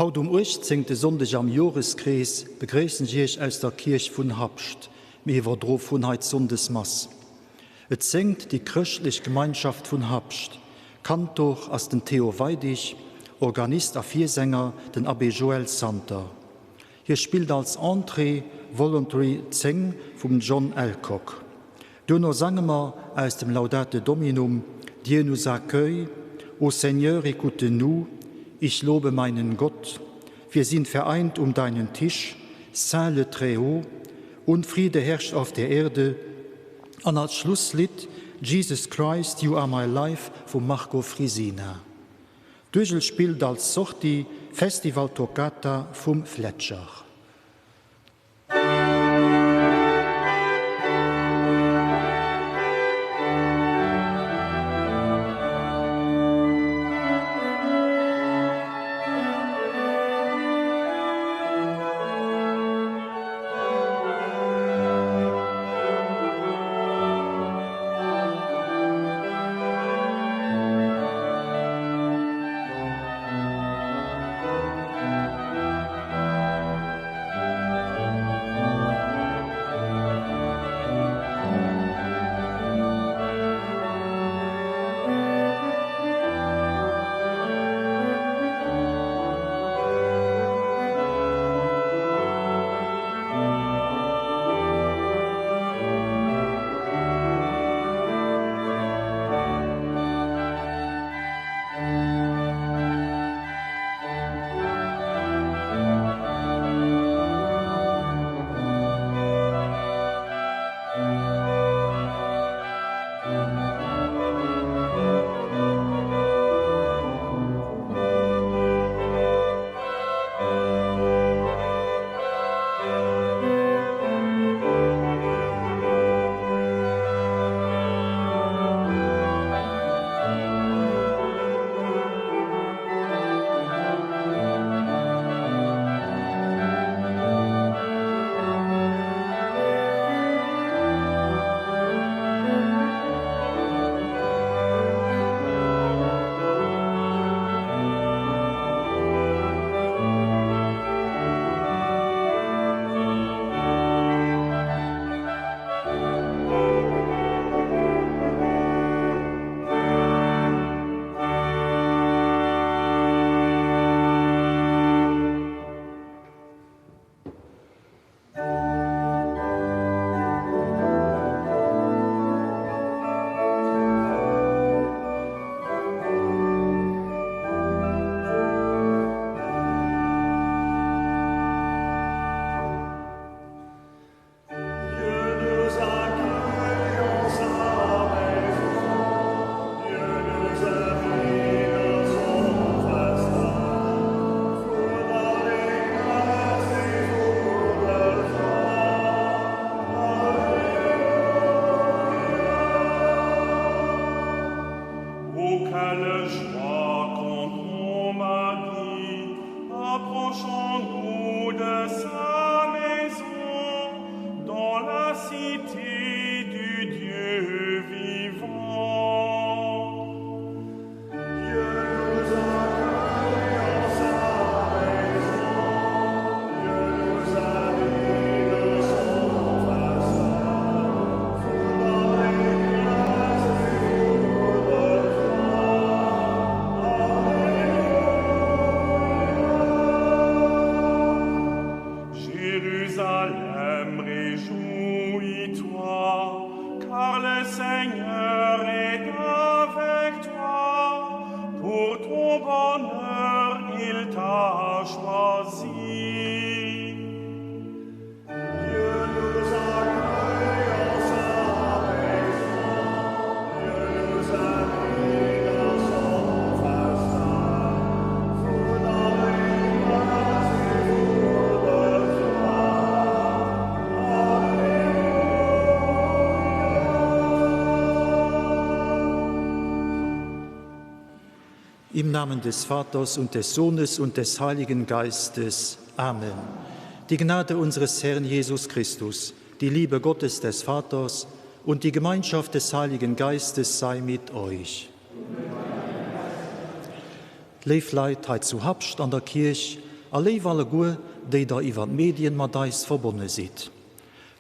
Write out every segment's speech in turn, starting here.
Haut 18. Sonntag am Joreskreis begrüßen Sie euch aus der Kirche von Habst, mir war drauf von heute Sonntagsmass. Es singt die christliche Gemeinschaft von Habst, Kantor aus den Theo Weidig, Organist und Viersänger den Abbé Joel Santer. Hier spielt als Entree Voluntary Sing von John Alcock. Donner sangen wir aus dem Laudate Dominum, Dieu nous accueille, O Seigneur, écoute-nous, ich lobe meinen Gott, wir sind vereint um deinen Tisch, Saint le Très-Haut, und Friede herrscht auf der Erde. Und als Schlusslied Jesus Christ, You Are My Life von Marco Frisina. Düsel spielt als Sorti Festival Toccata vom Fletcher. bonheur il t'a choisi. Dieu nous accueille en sa maison, Dieu nous invite dans son festin. Vous n'avez pas eu de joie. Im Namen des Vaters und des Sohnes und des Heiligen Geistes. Amen. Die Gnade unseres Herrn Jesus Christus, die Liebe Gottes des Vaters und die Gemeinschaft des Heiligen Geistes sei mit euch. Leif Leid heit zu Habst an der Kirch, alleif alle Gur, die da iwwer Medien mat deis verbunden sieht.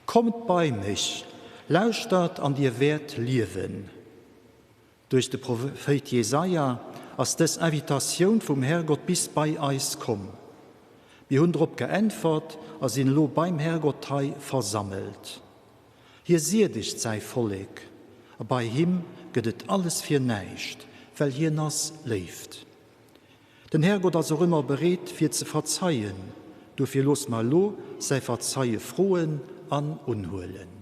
Kommt bei mich, lauscht an dir Wert liewen. Durch den Prophet Jesaja als des Invitation vom Herrgott bis bei eis komm. Wir hun drop geantwort, als in Lo beim Herrgott hei versammelt. Hier seht ich sei volleg, bei ihm gedet alles für neicht, weil hier nas lebt. Den Herrgott also immer berät, für zu verzeihen, dafür los mal lo, sei verzeihe frohen an unholen.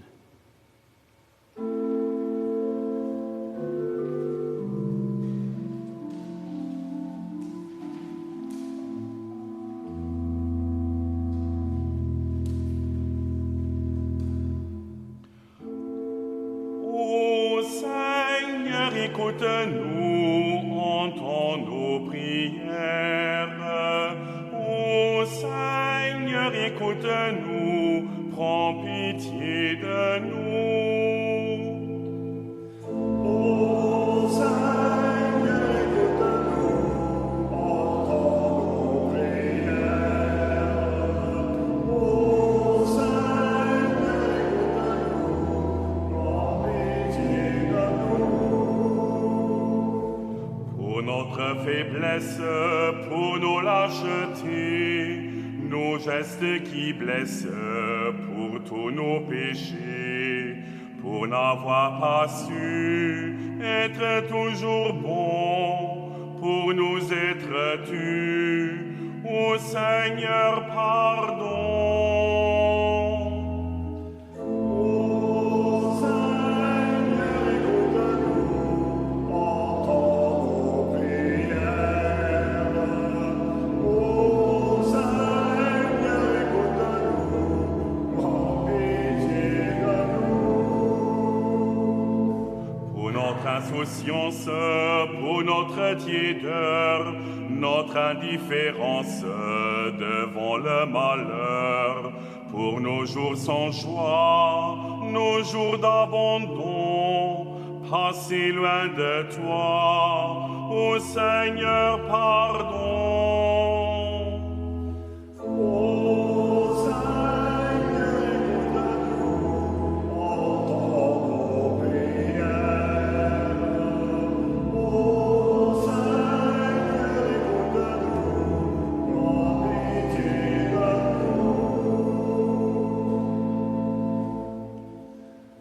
Écoute-nous, entends nos prières. Ô Seigneur, écoute-nous, prends pitié de nous. Ô Seigneur, écoute-nous, entends nos prières. Ô Seigneur, écoute-nous, prends pitié de nous. Pour notre faiblesse, pour nos lâchetés, nos gestes qui blessent, pour tous nos péchés, pour n'avoir pas su être toujours bons, pour nous être dus, ô Seigneur, pardon. Insouciance, pour notre tiédeur, notre indifférence devant le malheur, pour nos jours sans joie, nos jours d'abandon, passés loin de toi, ô Seigneur, pardon.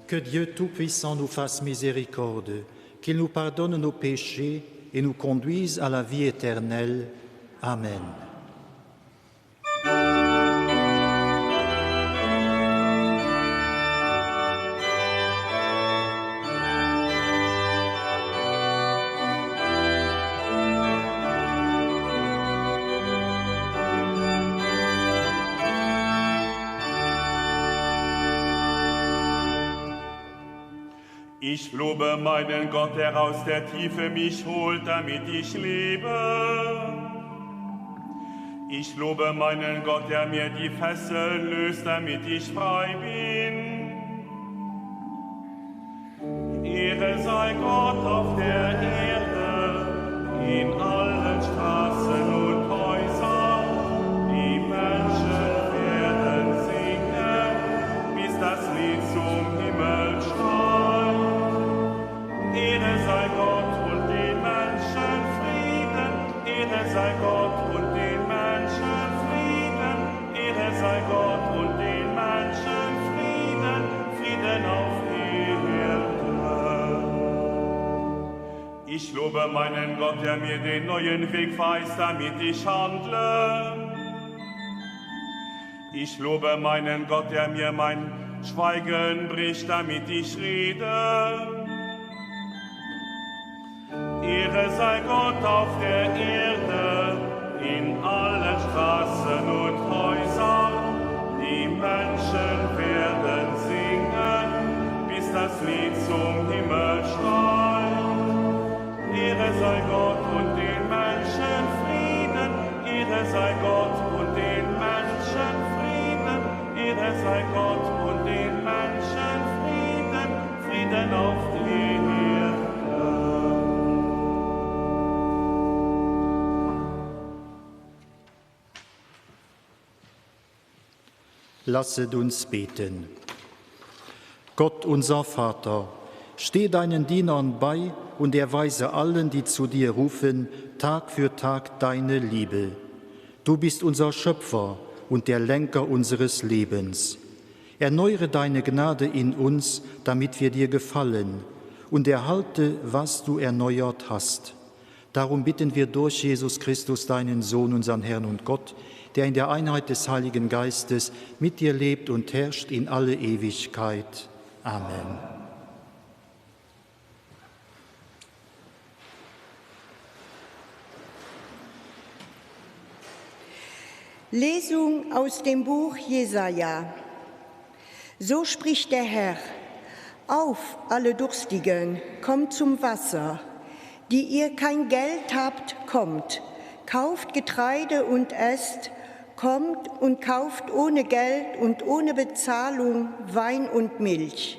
Que Dieu Tout-Puissant nous fasse miséricorde, qu'il nous pardonne nos péchés et nous conduise à la vie éternelle. Amen. Ich lobe meinen Gott, der aus der Tiefe mich holt, damit ich lebe. Ich lobe meinen Gott, der mir die Fesseln löst, damit ich frei bin. Ehre sei Gott auf der Erde, in allen Straßen und Häusern. Die Menschen werden singen, bis das Lied zum Himmel steigt. Ehre sei Gott und den Menschen Frieden, Ehre sei Gott und den Menschen Frieden, Ehre sei Gott und den Menschen Frieden, Frieden auf Erde. Ich lobe meinen Gott, der mir den neuen Weg weist, damit ich handle. Ich lobe meinen Gott, der mir mein Schweigen bricht, damit ich rede. Ehre sei Gott auf der Erde, in allen Straßen und Häusern. Die Menschen werden singen, bis das Lied zum Himmel steigt. Ehre sei Gott und den Menschen Frieden, Ehre sei Gott und den Menschen Frieden, Ehre sei Gott und den Menschen Frieden, Frieden auf die Erde. Lasset uns beten. Gott, unser Vater, steh deinen Dienern bei und erweise allen, die zu dir rufen, Tag für Tag deine Liebe. Du bist unser Schöpfer und der Lenker unseres Lebens. Erneuere deine Gnade in uns, damit wir dir gefallen, und erhalte, was du erneuert hast. Darum bitten wir durch Jesus Christus, deinen Sohn, unseren Herrn und Gott, der in der Einheit des Heiligen Geistes mit dir lebt und herrscht in alle Ewigkeit. Amen. Lesung aus dem Buch Jesaja. So spricht der Herr: Auf, alle Durstigen, kommt zum Wasser. Die ihr kein Geld habt, kommt. Kauft Getreide und esst. Kommt und kauft ohne Geld und ohne Bezahlung Wein und Milch.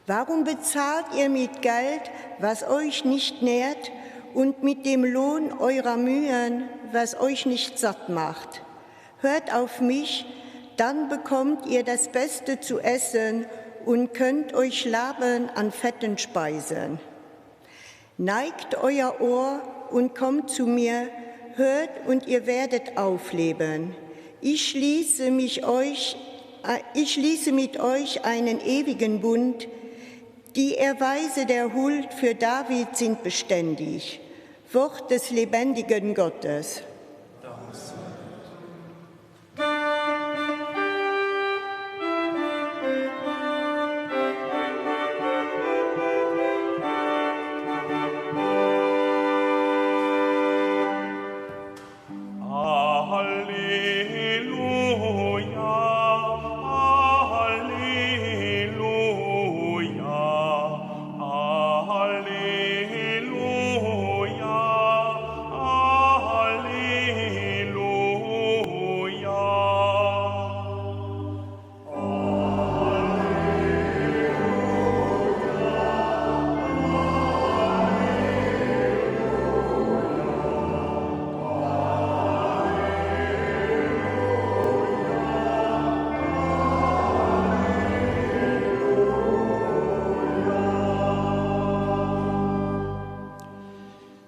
Warum bezahlt ihr mit Geld, was euch nicht nährt, und mit dem Lohn eurer Mühen, was euch nicht satt macht? Hört auf mich, dann bekommt ihr das Beste zu essen und könnt euch laben an fetten Speisen. Neigt euer Ohr und kommt zu mir, hört und ihr werdet aufleben. Ich schließe mit euch einen ewigen Bund. Die Erweise der Huld für David sind beständig. Wort des lebendigen Gottes.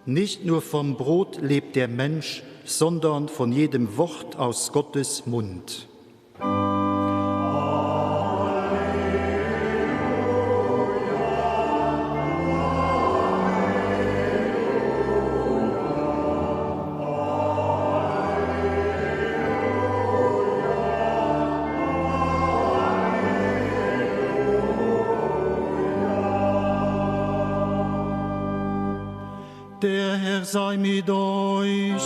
Nicht nur vom Brot lebt der Mensch, sondern von jedem Wort aus Gottes Mund. Der Herr sei mit euch.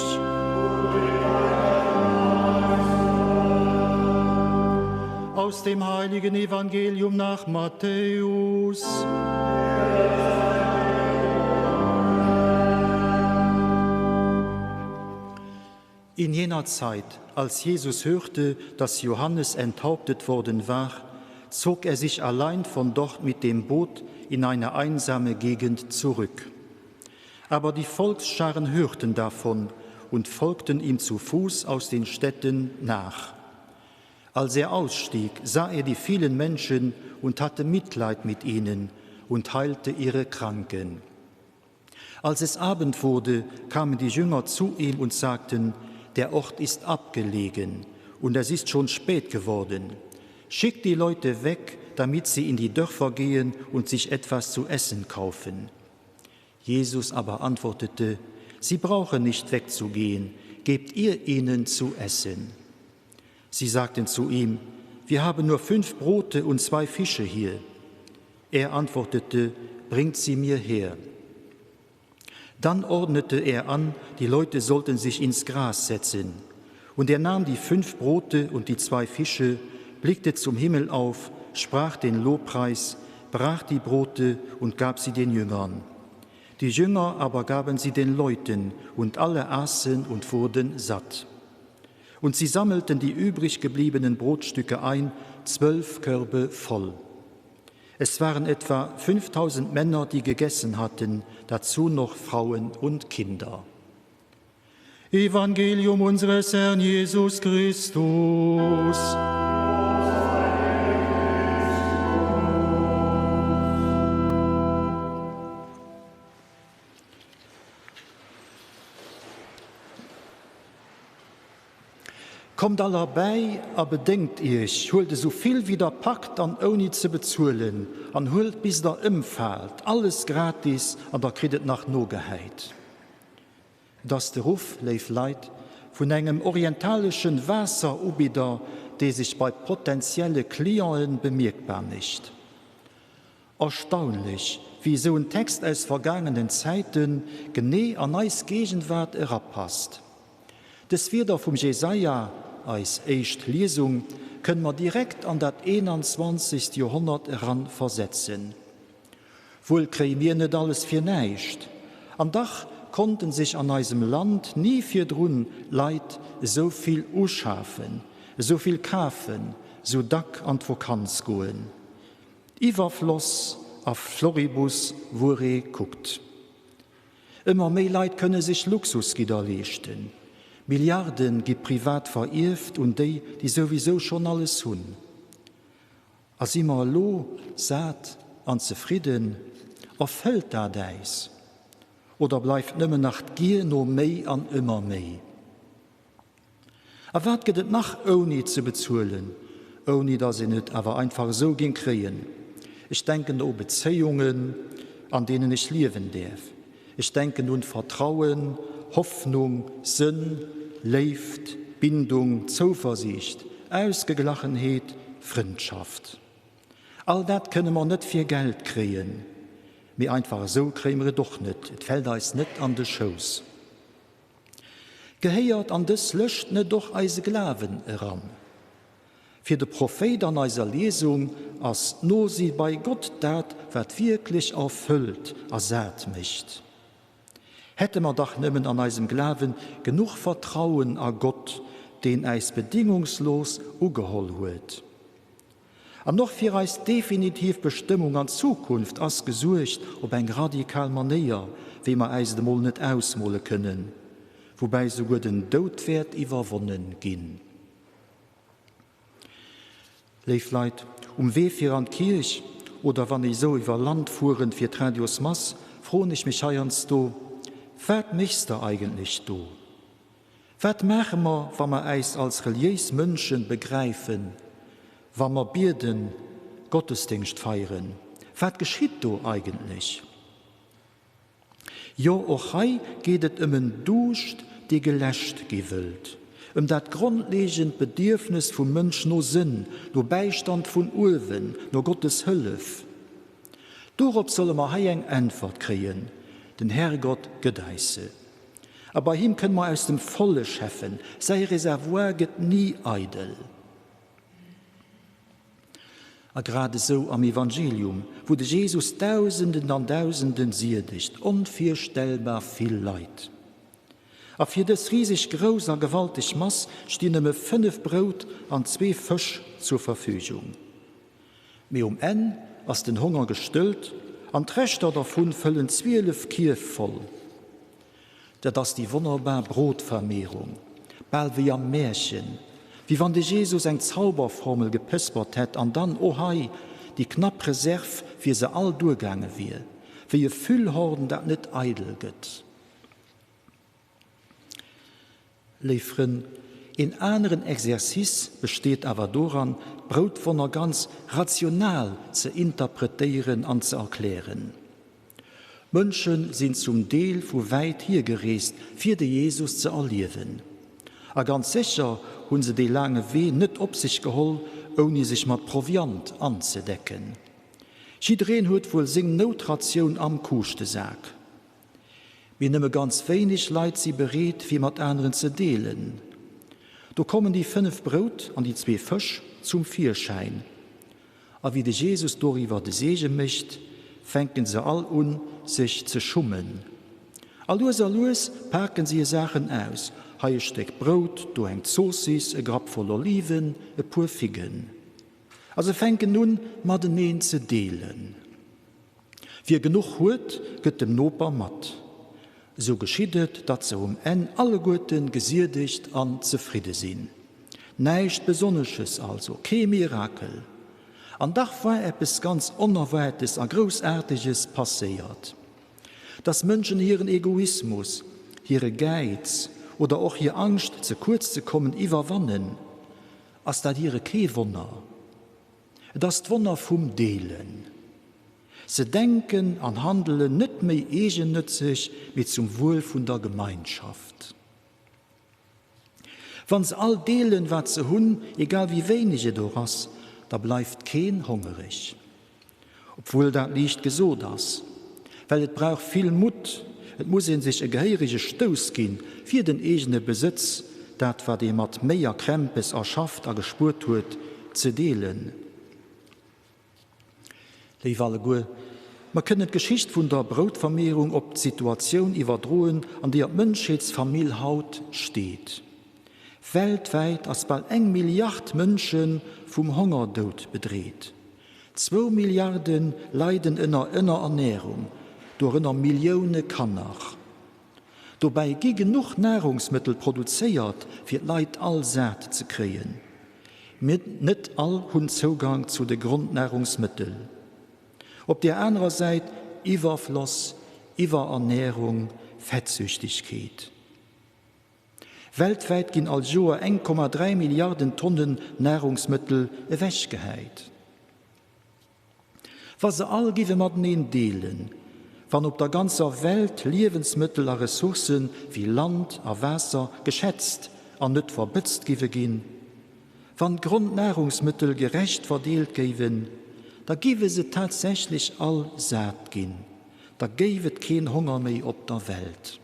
Aus dem heiligen Evangelium nach Matthäus. In jener Zeit, als Jesus hörte, dass Johannes enthauptet worden war, zog er sich allein von dort mit dem Boot in eine einsame Gegend zurück. Aber die Volksscharen hörten davon und folgten ihm zu Fuß aus den Städten nach. Als er ausstieg, sah er die vielen Menschen und hatte Mitleid mit ihnen und heilte ihre Kranken. Als es Abend wurde, kamen die Jünger zu ihm und sagten: Der Ort ist abgelegen und es ist schon spät geworden. Schickt die Leute weg, damit sie in die Dörfer gehen und sich etwas zu essen kaufen. Jesus aber antwortete, Sie brauchen nicht wegzugehen, gebt ihr ihnen zu essen. Sie sagten zu ihm, wir haben nur 5 Brote und 2 Fische hier. Er antwortete, bringt sie mir her. Dann ordnete er an, die Leute sollten sich ins Gras setzen. Und er nahm die 5 Brote und die 2 Fische, blickte zum Himmel auf, sprach den Lobpreis, brach die Brote und gab sie den Jüngern. Die Jünger aber gaben sie den Leuten, und alle aßen und wurden satt. Und sie sammelten die übrig gebliebenen Brotstücke ein, 12 Körbe voll. Es waren etwa 5000 Männer, die gegessen hatten, dazu noch Frauen und Kinder. Evangelium unseres Herrn Jesus Christus. Kommt allerbei, aber bedenkt ich, holt so viel wie der packt, an ohne zu bezahlen, an holt bis der umfällt, alles gratis, an der kriegt nach Nogeheit. Das der Ruf leif leid von einem orientalischen Wasseranbieter, der sich bei potenziellen Klienten bemerkbar nicht. Erstaunlich, wie so ein Text aus vergangenen Zeiten genau an eis Gegenwart herabpasst. Das Wieder vom Jesaja als echt Lesung können wir direkt an das 21. Jahrhundert heran versetzen. Wohl kriegen wir nicht alles für nichts. Am Dach konnten sich an diesem Land nie für drun Leid so viel ausschaffen, so viel kaufen, so Dack an die Vakanz gehen. Überfluss auf Floribus, wo guckt. Immer mehr Leute können sich Luxusgitter leisten. Milliarden gibt privat verirft und die sowieso schon alles tun. Als immer lo, satt und zufrieden, erfüllt da dies. Oder bleibt nimmer nach Gier no mehr an immer mehr. Aber was geht es nach, ohne zu bezahlen, ohne dass sie nicht aber einfach so gehen kriegen? Ich denke an Beziehungen, an denen ich leben darf. Ich denke an Vertrauen, Hoffnung, Sinn, Leeft, Bindung, Zuversicht, Ausgeglichenheit, Freundschaft. All das können wir nicht für Geld kriegen. Mir einfach so kriegen wir doch nicht. Es fällt uns nicht an die Schoß. Gehört an das löscht nicht doch eise Glauben heran. Für den Prophet an dieser Lesung, als nur sie bei Gott dat, wird wirklich erfüllt, ersät mich. Hätte man doch nimmen an diesem Glauben genug Vertrauen an Gott, den eis bedingungslos ugeholt huet. Und noch für eis definitiv Bestimmung an Zukunft as gesucht, ob ein radikal Manier, wie man eis dem nicht ausmalen können, wobei sogar den Todwert überwonnen ging. Lief Leid, weh für an Kirch oder wann ich so über Land fuhren für Radios Mass, froh ich mich heierns do. Was michst du eigentlich du? Was machen wir, wenn wir uns als religiös Menschen begreifen, wenn wir beten, Gottesdienst feiern? Was geschieht du eigentlich? Ja, auch hier geht es um einen Durst, die gelöscht gewollt. Das grundlegende Bedürfnis von Menschen nur Sinn, nur Beistand von Ulven, nur Gottes Hilfe. Darauf sollen wir hier eine Antwort kriegen. Den Herrgott gedeiße. Aber bei ihm können wir aus dem Volle schöpfen. Sein Reservoir geht nie eitel. Gerade so am Evangelium, wo Jesus Tausenden an Tausenden siedigt, unvorstellbar viel Leid. Aber für das riesig große, gewaltige Mass stehen nur 5 Brot und 2 Fisch zur Verfügung. Mir Ende, als den Hunger gestillt, an Trächter davon füllen 12 Kirch voll. Das ist die wunderbare Brotvermehrung, bald wie am Märchen, wie wenn Jesus eine Zauberformel gepispert hat und dann, oh hei, die knappe Reserve, wie sie all durchgegangen wird, wie ihr Füllhorden, das nicht eitel geht. Liefren, in anderen Exerzice besteht aber daran, Brotwunder ganz rational zu interpretieren und zu erklären. Menschen sind zum Deel vu weit hier gereest, fir de Jesus zu erliewen. A ganz sicher hun se de lange Weh net op sich geholl, ohne sich mat Proviant anzudecken. Schiedreen huet wohl sing Notration am Kuchte sag. Wie nimme ganz wenig Leid sie berät, wie mat anderen zu deelen. Do kommen die 5 Brot an die 2 Fisch zum Vierschein. A wie de Jesus doriwer de Sege mischt, fänken se all un, sich zu schummeln. Alus packen sie Sachen aus. Ein Stück Brot, du hängt Saucis, ein Grab voll Oliven, ein paar Figen. Also fänken nun mat den Neen zu deelen. Wie genug huet, gëtt dem Noper mat. So geschiedet, dat se en alle Guten gesierdigt an zufriede sinn. Neicht Besonnesches also, kein Mirakel. An Dach war etwas ganz Unerwartetes und Großartiges passiert. Dass Menschen ihren Egoismus, ihre Geiz oder auch ihre Angst, zu kurz zu kommen, überwannen, als dat ihre Keewunder. Das ist Wunder vom Deelen. Sie denken an Handeln nicht mehr eigennützig, wie zum Wohl von der Gemeinschaft. Wenn sie all deelen, was sie hun, egal wie wenig du hast, da bleibt kein hungrig. Obwohl das nicht gesund ist, weil es braucht viel Mut, es muss in sich ein gehöriger Stoß gehen, für den eigenen Besitz, das, was jemand mehr Krempes erschafft, gespürt hat, zu deelen. Liebe alle gut, man kann die Geschichte von der Brotvermehrung auf die Situation überdrohen, an der die Menschheitsfamilie heute steht. Weltweit ist bald 1 Milliarde Menschen vom Hungertod bedreht. 2 Milliarden leiden in einer Ernährung, durch einer Millionen Kanner. Dabei gibt genug Nahrungsmittel produziert, für die Leute all satt zu kriegen. Nicht all haben Zugang zu den Grundnahrungsmitteln. Auf der anderen Seite Überfluss, Überernährung, Fettsüchtigkeit. Weltweit gehen als Jahr 1,3 Milliarden Tonnen Nahrungsmittel weggeheit. Was sie all geben mit ihnen deelen, wenn auf der ganzen Welt Lebensmittel und Ressourcen wie Land und Wasser geschätzt und nicht verbitzt gehen, wenn Grundnahrungsmittel gerecht verteilt geben, da geben sie tatsächlich all satt gehen. Da gibt es keinen Hunger mehr auf der Welt.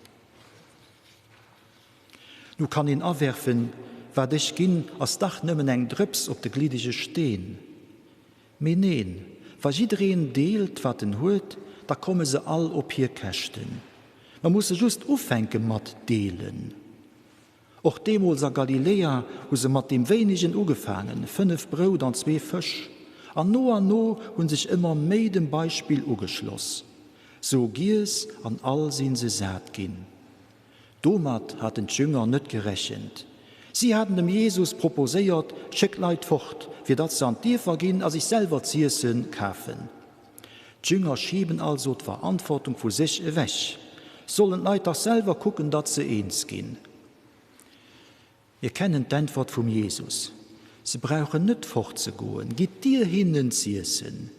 Nu kann ihn abwerfen, was ich gehen, als Dach nimmen eng Drips auf der Gliedische stehen. Me neen, was jedereen deelt, was den hut, da kommen sie all op hier Kästen. Man muss just aufhängen mit deelen. Auch demals in Galiläa, wo sie mit dem wenigen angefangen, 5 Brot und 2 Fisch. An no hun sich immer mehr dem Beispiel angeschlossen. So gies an all sind sie satt gehen. Domat hat den Jünger nicht gerechnet. Sie hatten dem Jesus proposiert, schick Leid fort, wie das sie an dir vergehen, als ich selber zu essen kaufen. Die Jünger schieben also die Verantwortung für sich weg. Sollen Leute doch selber gucken, dass sie eins gehen. Wir kennen die Antwort von Jesus. Sie brauchen nicht fortzugehen. Geht dir hin zu essen.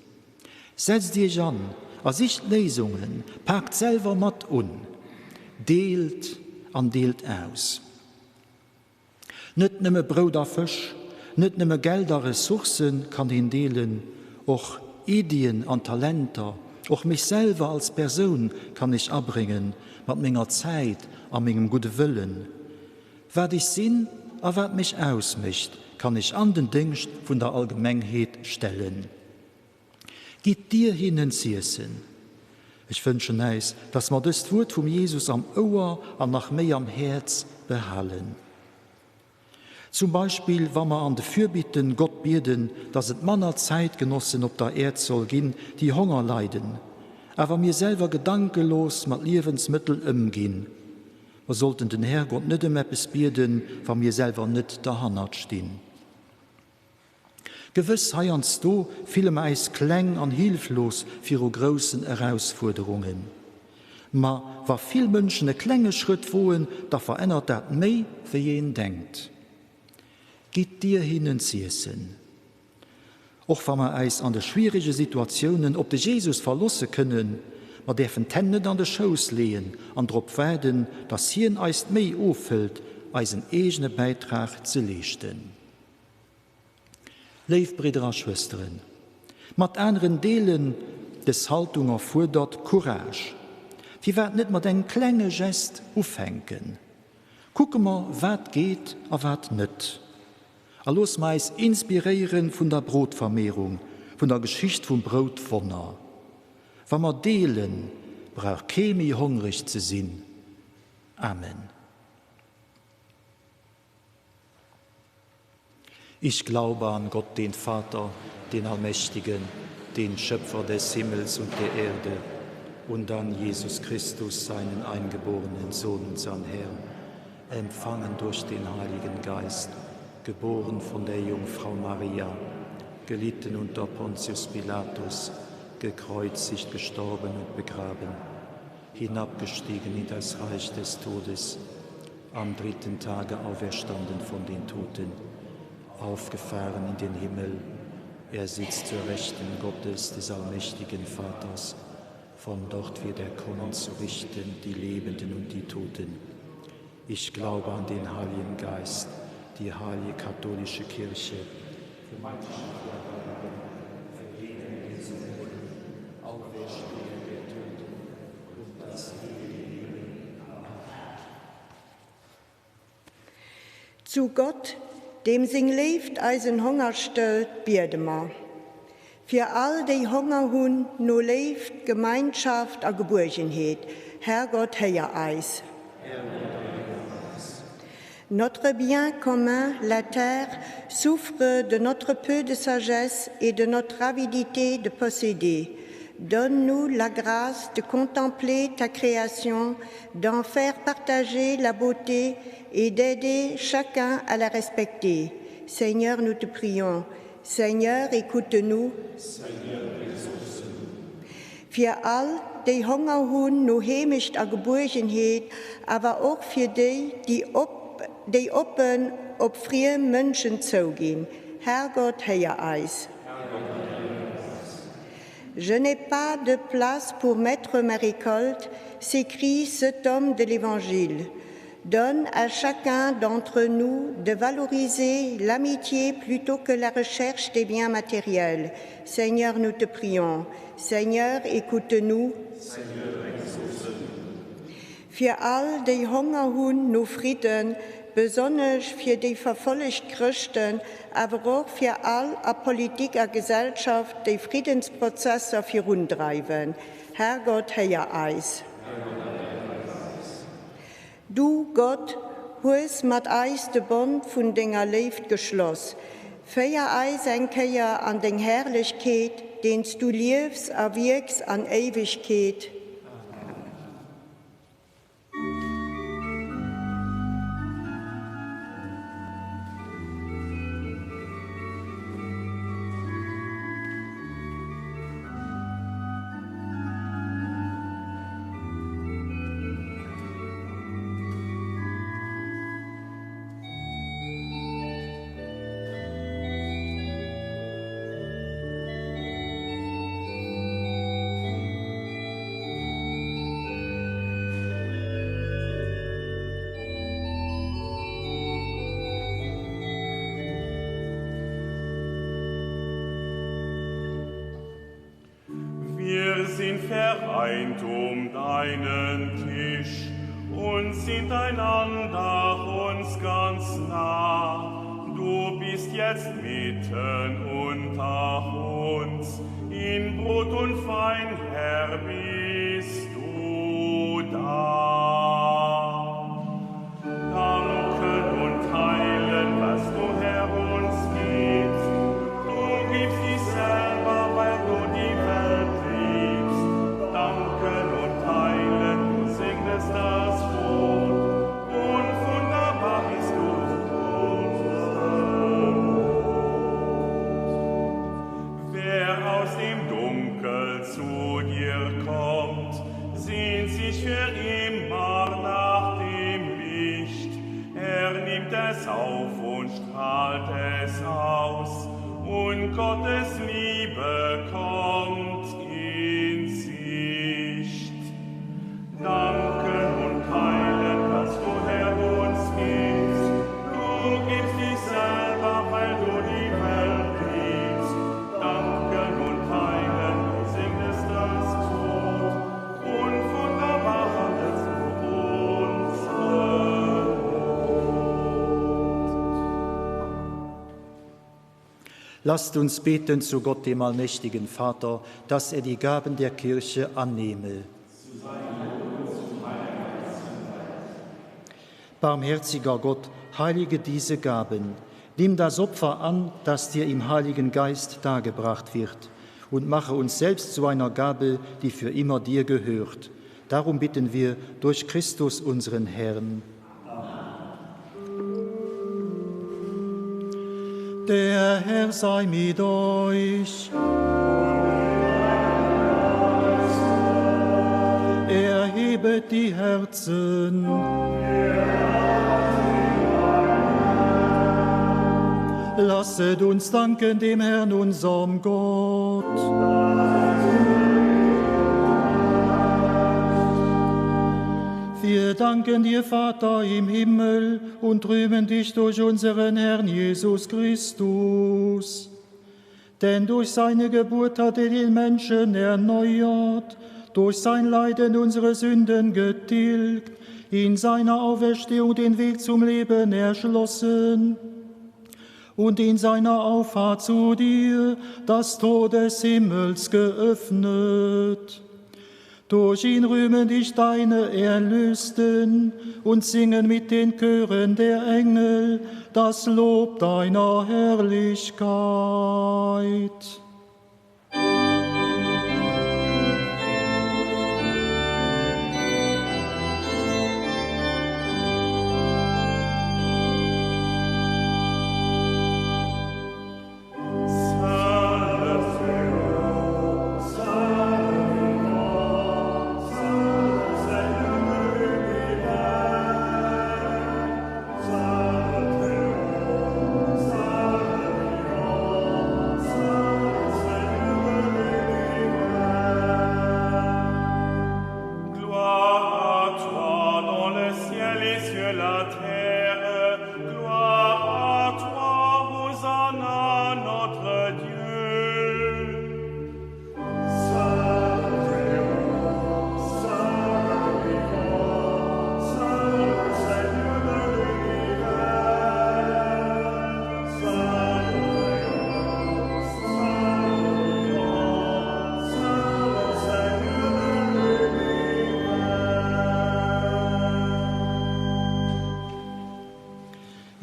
Setz dich an, als ich Lesungen, packt selber mit un. Deelt und deelt aus. Nicht nur Brot und Fisch, nicht nur Geld und Ressourcen kann ihn deelen, auch Ideen und Talente, auch mich selber als Person kann ich abbringen, mit meiner Zeit und meinem guten Willen. Was ich bin und was mich ausmischt, kann ich an den Dienst von der Allgemeinheit stellen. Geht dir hin zu essen. Ich wünsche uns, dass wir das Wort von Jesus am Ohr und nach mehr am Herz behalten. Zum Beispiel, wenn wir an die Fürbitten Gott beten, dass es Männer Zeitgenossen auf der Erde soll gehen, die Hunger leiden, aber mir selber gedankenlos mit Lebensmitteln umgehen. Wir sollten den Herrgott nicht mehr etwas beten, wenn wir selber nicht dahinter stehen. Gewiss heernst du vielmeist klein und hilflos für ihre großen Herausforderungen. Aber wenn viele Menschen einen kleinen Schritt wollen, da verändert das mehr, wie jeden denkt. Geht dir hin zu essen. Auch wenn wir uns an den schwierigen Situationen auf Jesus verlassen können, wir dürfen Hände an den Schoß lehen und darauf werden, dass hier eist mehr auffüllt, als einen eigenen Beitrag zu leisten. Liebe Brüder und Schwestern, mit anderen Delen des Haltung erfordert Courage. Wir werden nicht mit einem kleinen Gest aufhängen. Gucken wir, was geht und was nicht. Und lass uns inspirieren von der Brotvermehrung, von der Geschichte vom Brotwonner. Wenn wir delen, braucht keiner mehr hungrig zu sein. Amen. Ich glaube an Gott, den Vater, den Allmächtigen, den Schöpfer des Himmels und der Erde, und an Jesus Christus, seinen eingeborenen Sohn, unseren Herrn, empfangen durch den Heiligen Geist, geboren von der Jungfrau Maria, gelitten unter Pontius Pilatus, gekreuzigt, gestorben und begraben, hinabgestiegen in das Reich des Todes, am dritten Tage auferstanden von den Toten, aufgefahren in den Himmel. Er sitzt zur Rechten Gottes, des allmächtigen Vaters. Von dort wird er kommen zu richten, die Lebenden und die Toten. Ich glaube an den Heiligen Geist, die heilige katholische Kirche, Zu Gott, dem sing lebt, eisen Hunger stellt, Bierdema. Für all die Hunger hun, nur lebt, Gemeinschaft a Geborgenheit. Herrgott, Herr Eis. Notre bien commun, la terre, souffre de notre peu de sagesse et de notre avidité de posséder. Donne-nous la grâce de contempler ta création, d'en faire partager la beauté et d'aider chacun à la respecter. Seigneur, nous te prions. Seigneur, écoute-nous. Für all die Hunger haben, nur heimisch a Geborgenheit, aber auch für die open op frie Menschen zugehen. Herrgott, Herr Eis. Je n'ai pas de place pour mettre ma récolte, s'écrit cet homme de l'Évangile. Donne à chacun d'entre nous de valoriser l'amitié plutôt que la recherche des biens matériels. Seigneur, nous te prions. Seigneur, écoute-nous. Für all die Hunger haben, nur Frieden, besonders für die verfolgten Christen, aber auch für all a Politik a Gesellschaft, die Friedensprozesse vorantreiben. Herrgott, Herr Eis. Du, Gott, hast mit Eis den Bund von deiner Lebt geschlossen. Feier Eis ein Keier an den Herrlichkeit, den du liebst, erwirkst an Ewigkeit. Wir sind vereint deinen Tisch und sind einander uns ganz nah. Du bist jetzt mitten unter uns, in Brot und Wein, Herr, bist du da. Danken und teilen, was du, Herr, uns gibst. Du gibst dich selber, weil du die Welt liebst. Danken und teilen, du segnest das Brot. Und wunderbar bist du, unser Brot. Wer aus dem Dunkel zu dir kommt, sehnt sich für immer nach dem Licht. Er nimmt es auf und strahlt es aus, und Gottes Liebe kommt in Sicht. Lasst uns beten zu Gott, dem allmächtigen Vater, dass er die Gaben der Kirche annehme. Barmherziger Gott, heilige diese Gaben. Nimm das Opfer an, das dir im Heiligen Geist dargebracht wird, und mache uns selbst zu einer Gabe, die für immer dir gehört. Darum bitten wir durch Christus unseren Herrn. Der Herr sei mit euch. Erhebet die Herzen. Lasset uns danken dem Herrn, unserem Gott. Wir danken dir, Vater im Himmel, und rühmen dich durch unseren Herrn Jesus Christus. Denn durch seine Geburt hat er den Menschen erneuert, durch sein Leiden unsere Sünden getilgt, in seiner Auferstehung den Weg zum Leben erschlossen und in seiner Auffahrt zu dir das Tor des Himmels geöffnet. Durch ihn rühmen dich deine Erlösten und singen mit den Chören der Engel das Lob deiner Herrlichkeit.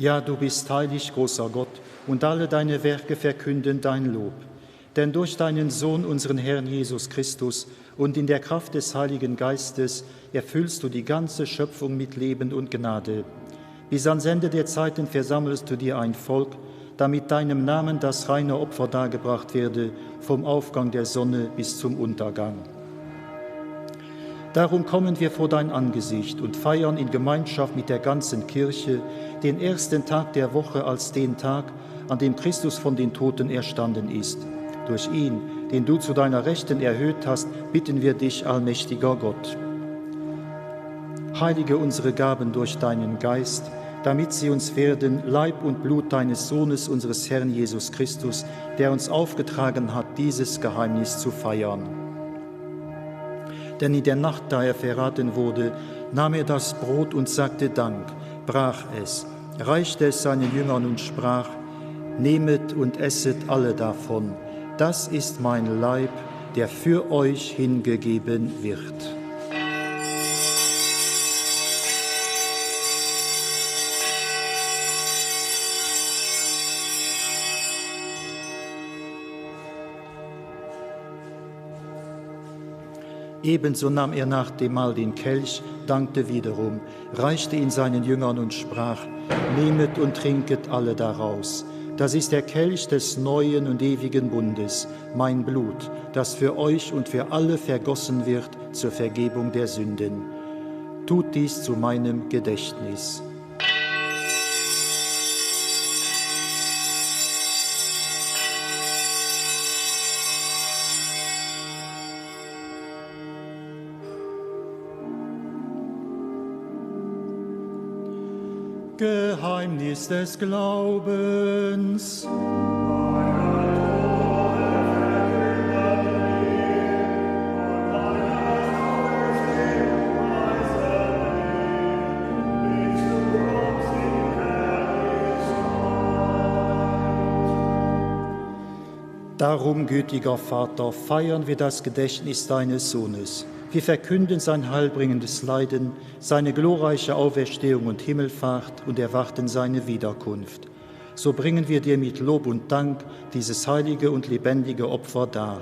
Ja, du bist heilig, großer Gott, und alle deine Werke verkünden dein Lob. Denn durch deinen Sohn, unseren Herrn Jesus Christus, und in der Kraft des Heiligen Geistes erfüllst du die ganze Schöpfung mit Leben und Gnade. Bis ans Ende der Zeiten versammelst du dir ein Volk, damit deinem Namen das reine Opfer dargebracht werde, vom Aufgang der Sonne bis zum Untergang. Darum kommen wir vor dein Angesicht und feiern in Gemeinschaft mit der ganzen Kirche den ersten Tag der Woche als den Tag, an dem Christus von den Toten erstanden ist. Durch ihn, den du zu deiner Rechten erhöht hast, bitten wir dich, allmächtiger Gott. Heilige unsere Gaben durch deinen Geist, damit sie uns werden, Leib und Blut deines Sohnes, unseres Herrn Jesus Christus, der uns aufgetragen hat, dieses Geheimnis zu feiern. Denn in der Nacht, da er verraten wurde, nahm er das Brot und sagte Dank, brach es, reichte es seinen Jüngern und sprach: Nehmet und esset alle davon, das ist mein Leib, der für euch hingegeben wird. Ebenso nahm er nach dem Mahl den Kelch, dankte wiederum, reichte ihn seinen Jüngern und sprach: Nehmet und trinket alle daraus. Das ist der Kelch des neuen und ewigen Bundes, mein Blut, das für euch und für alle vergossen wird zur Vergebung der Sünden. Tut dies zu meinem Gedächtnis. Geheimnis des Glaubens. Darum, gütiger Vater, feiern wir das Gedächtnis deines Sohnes. Wir verkünden sein heilbringendes Leiden, seine glorreiche Auferstehung und Himmelfahrt und erwarten seine Wiederkunft. So bringen wir dir mit Lob und Dank dieses heilige und lebendige Opfer dar.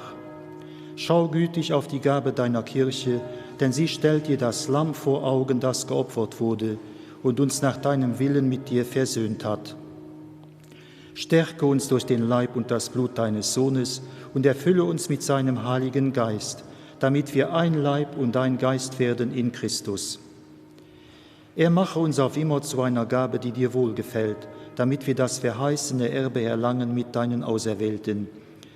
Schau gütig auf die Gabe deiner Kirche, denn sie stellt dir das Lamm vor Augen, das geopfert wurde und uns nach deinem Willen mit dir versöhnt hat. Stärke uns durch den Leib und das Blut deines Sohnes und erfülle uns mit seinem Heiligen Geist, damit wir ein Leib und ein Geist werden in Christus. Er mache uns auf immer zu einer Gabe, die dir wohlgefällt, damit wir das verheißene Erbe erlangen mit deinen Auserwählten,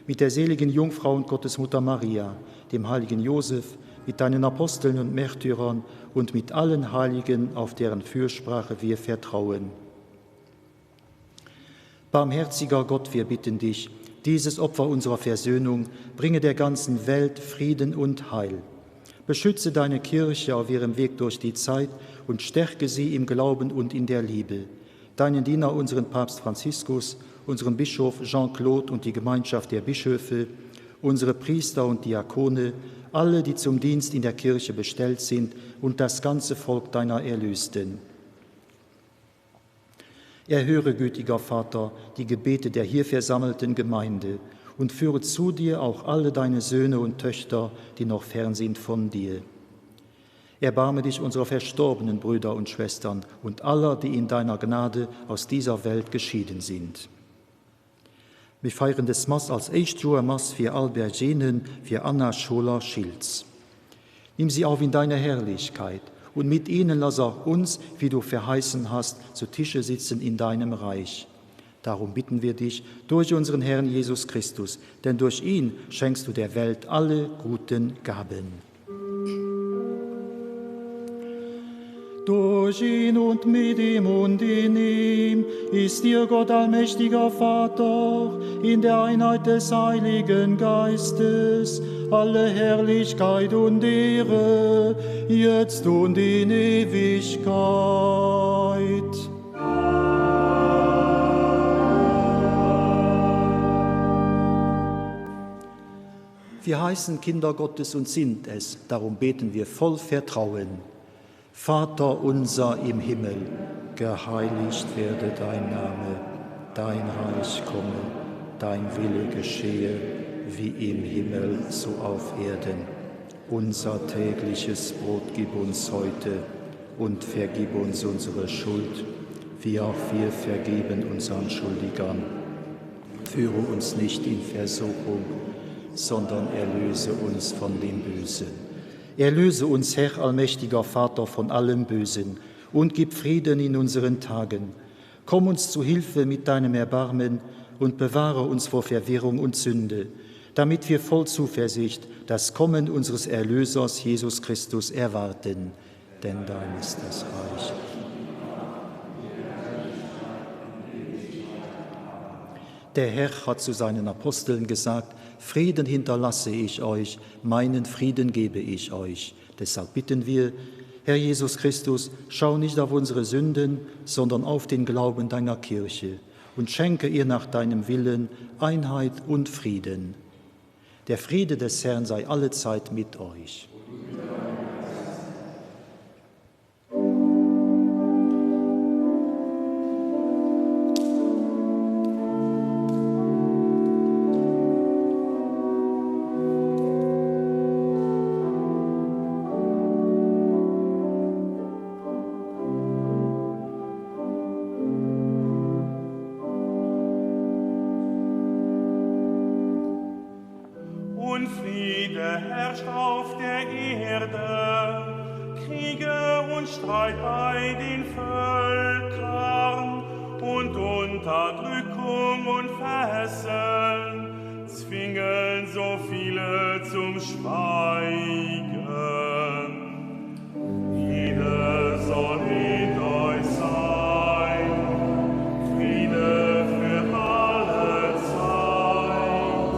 mit der seligen Jungfrau und Gottesmutter Maria, dem heiligen Josef, mit deinen Aposteln und Märtyrern und mit allen Heiligen, auf deren Fürsprache wir vertrauen. Barmherziger Gott, wir bitten dich, dieses Opfer unserer Versöhnung bringe der ganzen Welt Frieden und Heil. Beschütze deine Kirche auf ihrem Weg durch die Zeit und stärke sie im Glauben und in der Liebe. Deinen Diener, unseren Papst Franziskus, unseren Bischof Jean-Claude und die Gemeinschaft der Bischöfe, unsere Priester und Diakone, alle, die zum Dienst in der Kirche bestellt sind und das ganze Volk deiner Erlösten. Erhöre, gütiger Vater, die Gebete der hier versammelten Gemeinde und führe zu dir auch alle deine Söhne und Töchter, die noch fern sind von dir. Erbarme dich unserer verstorbenen Brüder und Schwestern und aller, die in deiner Gnade aus dieser Welt geschieden sind. Wir feiern das Mass als Echtjuer Mass für Alberginen, für Anna Scholer-Schilz. Nimm sie auf in deine Herrlichkeit und mit ihnen lass auch uns, wie du verheißen hast, zu Tische sitzen in deinem Reich. Darum bitten wir dich durch unseren Herrn Jesus Christus, denn durch ihn schenkst du der Welt alle guten Gaben. Durch ihn und mit ihm und in ihm ist dir Gott allmächtiger Vater, in der Einheit des Heiligen Geistes, alle Herrlichkeit und Ehre, jetzt und in Ewigkeit. Wir heißen Kinder Gottes und sind es, darum beten wir voll Vertrauen. Vater unser im Himmel, geheiligt werde dein Name, dein Reich komme, dein Wille geschehe, wie im Himmel, so auf Erden. Unser tägliches Brot gib uns heute und vergib uns unsere Schuld, wie auch wir vergeben unseren Schuldigern. Führe uns nicht in Versuchung, sondern erlöse uns von dem Bösen. Erlöse uns, Herr, allmächtiger Vater, von allem Bösen und gib Frieden in unseren Tagen. Komm uns zu Hilfe mit deinem Erbarmen und bewahre uns vor Verwirrung und Sünde, damit wir voll Zuversicht das Kommen unseres Erlösers Jesus Christus erwarten. Denn dein ist das Reich. Der Herr hat zu seinen Aposteln gesagt: Frieden hinterlasse ich euch, meinen Frieden gebe ich euch. Deshalb bitten wir, Herr Jesus Christus, schau nicht auf unsere Sünden, sondern auf den Glauben deiner Kirche und schenke ihr nach deinem Willen Einheit und Frieden. Der Friede des Herrn sei allezeit mit euch. Und Friede herrscht auf der Erde, Kriege und Streit bei den Völkern und Unterdrückung und Fesseln zwingen so viele zum Schweigen. Friede soll mit euch sein, Friede für alle Zeit,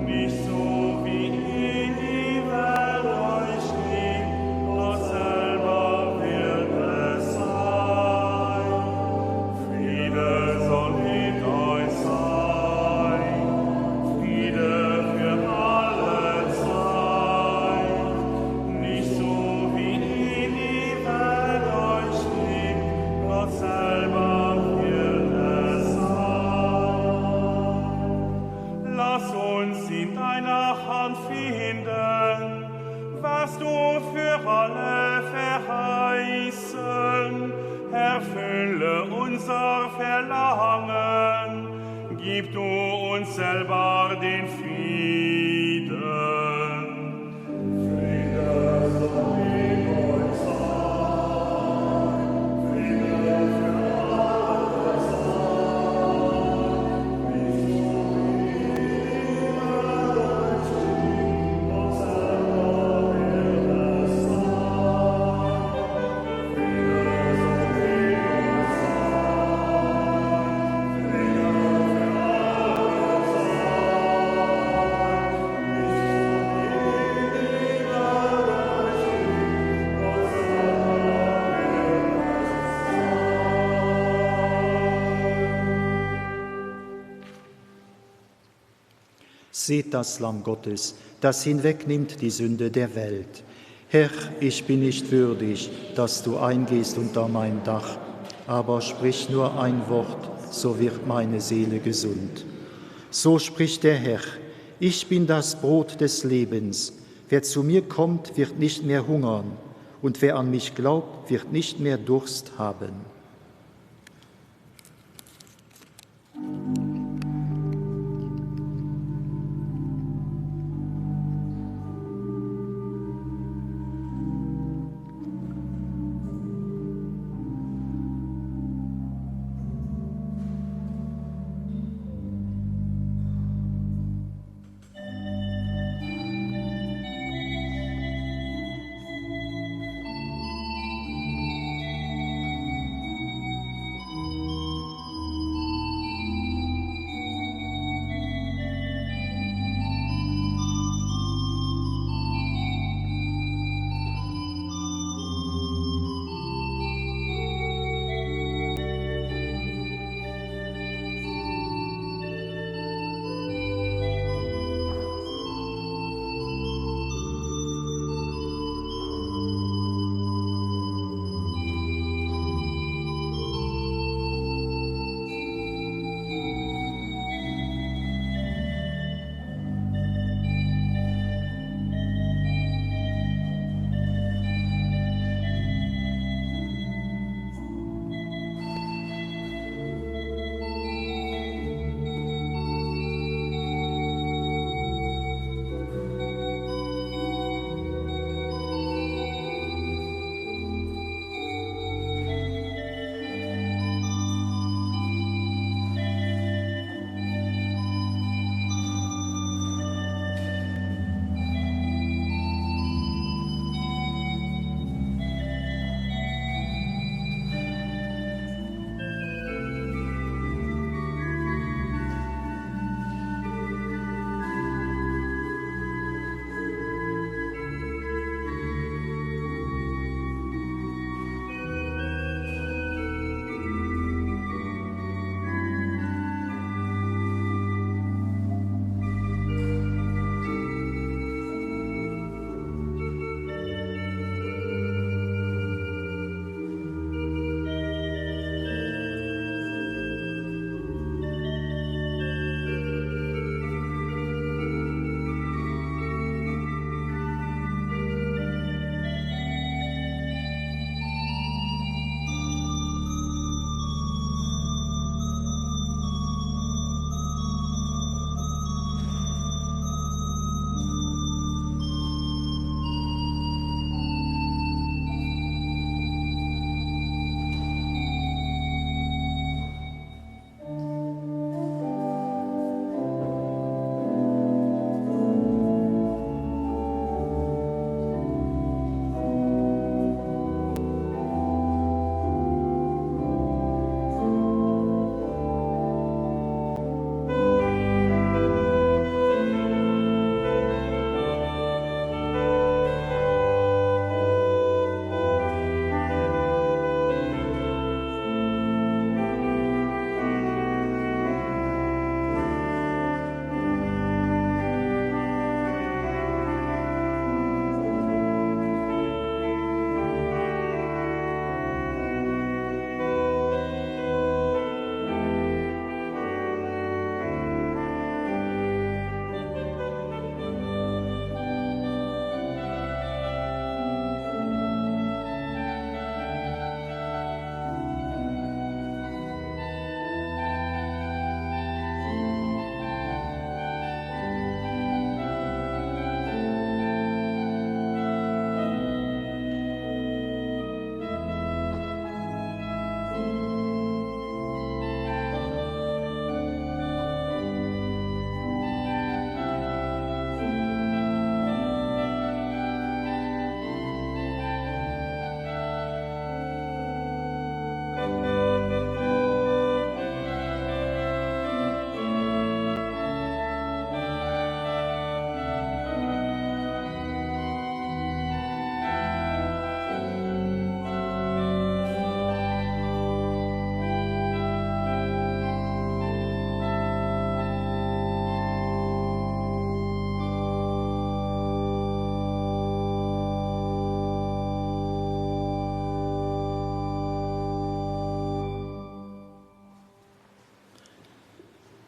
nicht so wie in die Welt euch gibt, doch selber wird es sein. Friede soll mit euch sein, Friede erfülle unser Verlangen, gib du uns selber den Frieden. Friede soll in euch sein, Friede für alle sein, wie so uns selber wird es sein. Seht das Lamm Gottes, das hinwegnimmt die Sünde der Welt. Herr, ich bin nicht würdig, dass du eingehst unter mein Dach, aber sprich nur ein Wort, so wird meine Seele gesund. So spricht der Herr, ich bin das Brot des Lebens. Wer zu mir kommt, wird nicht mehr hungern, und wer an mich glaubt, wird nicht mehr Durst haben.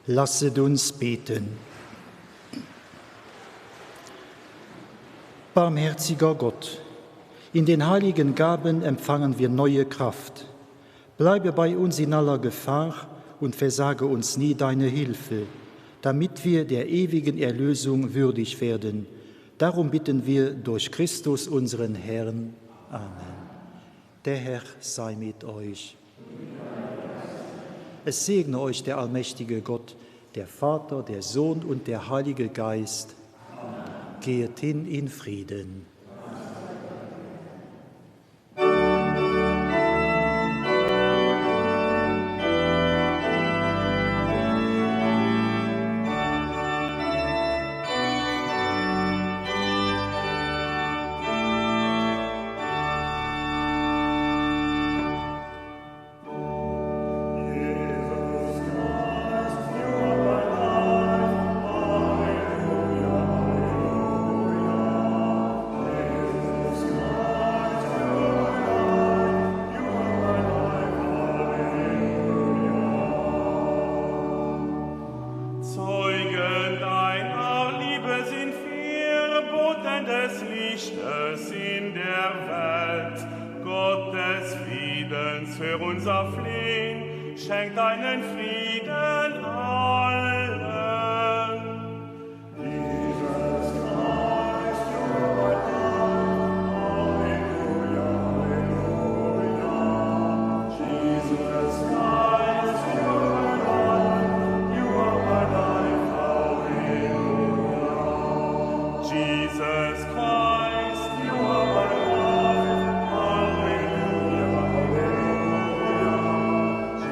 Lasset uns beten. Barmherziger Gott, in den heiligen Gaben empfangen wir neue Kraft. Bleibe bei uns in aller Gefahr und versage uns nie deine Hilfe, damit wir der ewigen Erlösung würdig werden. Darum bitten wir durch Christus, unseren Herrn. Amen. Der Herr sei mit euch. Es segne euch der allmächtige Gott, der Vater, der Sohn und der Heilige Geist. Geht hin in Frieden. Für unser Flehen, schenk deinen Frieden allen. Jesus Christ, you are God. Halleluja, Halleluja. Jesus Christ, you are God. You are my life. Halleluja. Jesus Christ, you are my life. Hallelujah.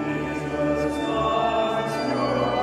Jesus Christ, you are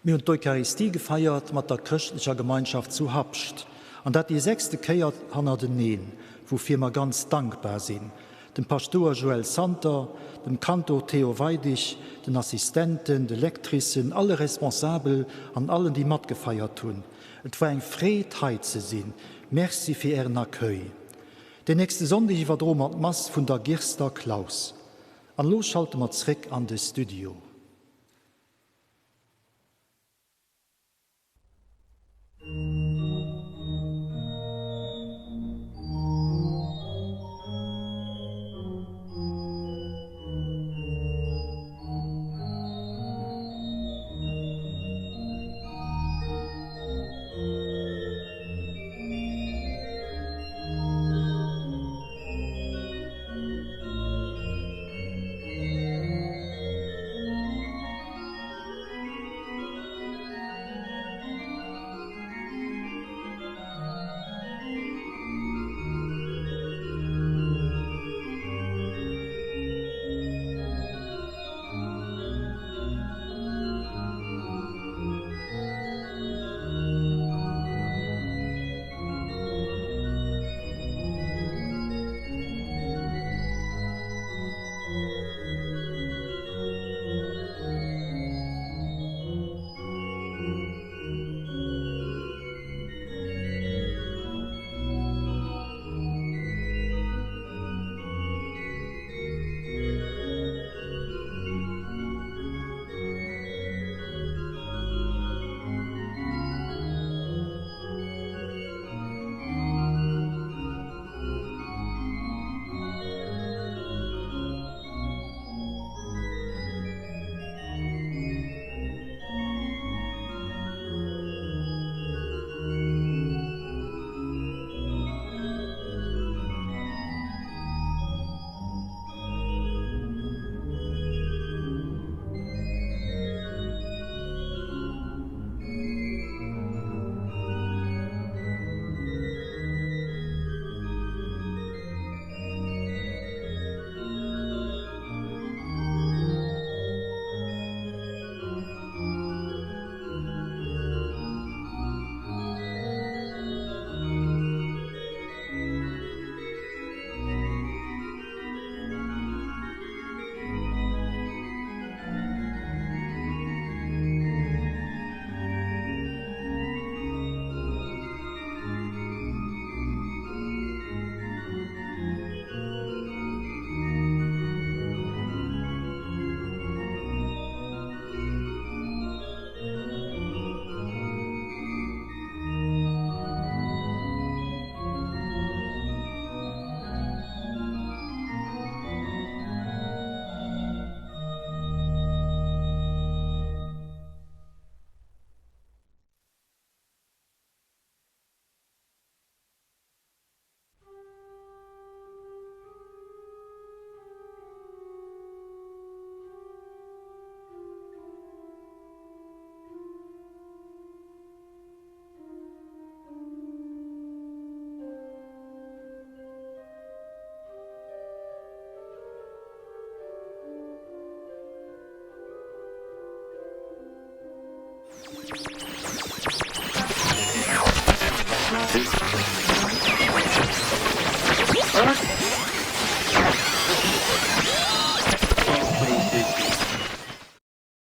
Wir haben die Eucharistie gefeiert mit der christlichen Gemeinschaft zu Habscht. Und das die 6. Kehr an den Nähen, wofür wir ganz dankbar sind. Dem Pastor Joel Santer, dem Kantor Theo Weidig, den Assistenten, den Lektrissen, alle Responsabel an allen, die mitgefeiert haben. Es war eine Freiheit zu sehen. Merci für Ihren Accueil. Den nächsten Sonntag war drum die Mass von der Gerster Klaus. Und los schalten wir zurück an das Studio.